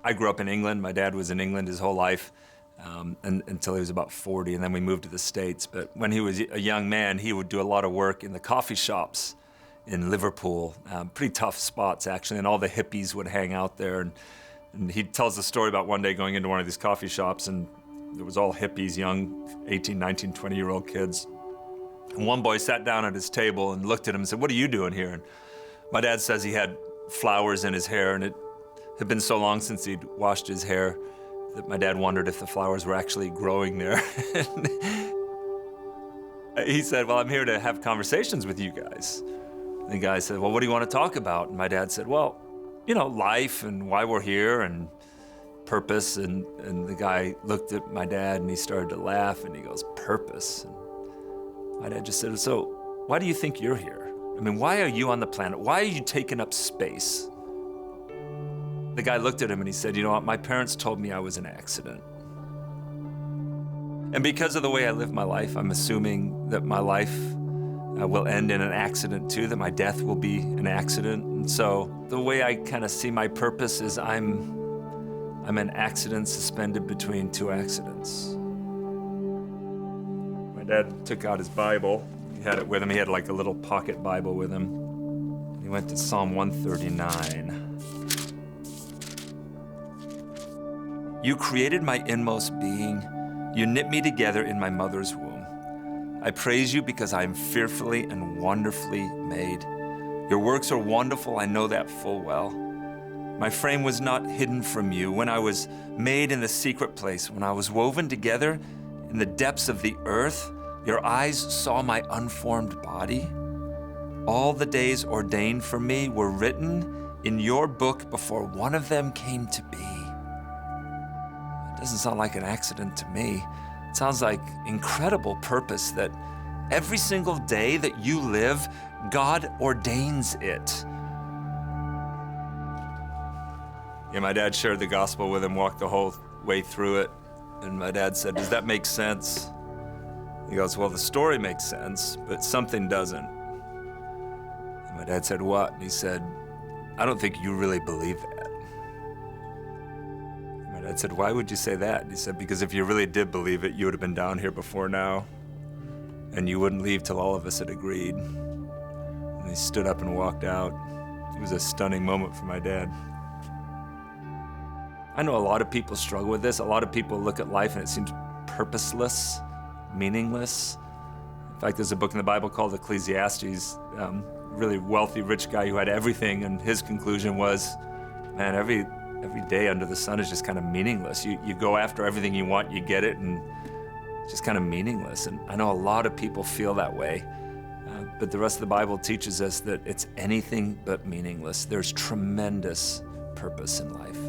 I grew up in England. My dad was in England his whole life until he was about 40, and then we moved to the States. But when he was a young man, he would do a lot of work in the coffee shops in Liverpool, pretty tough spots actually, and all the hippies would hang out there. And he tells the story about one day going into one of these coffee shops, and there was all hippies, young 18, 19, 20-year-old kids. And one boy sat down at his table and looked at him and said, "What are you doing here?" And my dad says he had flowers in his hair, and it had been so long since he'd washed his hair that my dad wondered if the flowers were actually growing there. He said, "Well, I'm here to have conversations with you guys." And the guy said, "Well, what do you want to talk about?" And my dad said, "Well, you know, life and why we're here and purpose." And the guy looked at my dad and he started to laugh and he goes, "Purpose?" And my dad just said, "So why do you think you're here? I mean, why are you on the planet? Why are you taking up space?" The guy looked at him and he said, "You know what, my parents told me I was an accident. And because of the way I live my life, I'm assuming that my life will end in an accident too, that my death will be an accident. And so the way I kind of see my purpose is I'm an accident suspended between two accidents." My dad took out his Bible. He had it with him. He had like a little pocket Bible with him. He went to Psalm 139. "You created my inmost being. You knit me together in my mother's womb. I praise you because I am fearfully and wonderfully made. Your works are wonderful, I know that full well. My frame was not hidden from you when I was made in the secret place, when I was woven together in the depths of the earth. Your eyes saw my unformed body. All the days ordained for me were written in your book before one of them came to be." It doesn't sound like an accident to me. It sounds like incredible purpose that every single day that you live, God ordains it. Yeah, my dad shared the gospel with him, walked the whole way through it. And my dad said, "Does that make sense?" He goes, "Well, the story makes sense, but something doesn't." And my dad said, "What?" And he said, "I don't think you really believe that." And my dad said, "Why would you say that?" And he said, "Because if you really did believe it, you would have been down here before now, and you wouldn't leave till all of us had agreed." And he stood up and walked out. It was a stunning moment for my dad. I know a lot of people struggle with this. A lot of people look at life and it seems purposeless, meaningless. In fact, there's a book in the Bible called Ecclesiastes, really wealthy, rich guy who had everything, and his conclusion was, man, every day under the sun is just kind of meaningless. You go after everything you want, you get it, and it's just kind of meaningless. And I know a lot of people feel that way, but the rest of the Bible teaches us that it's anything but meaningless. There's tremendous purpose in life.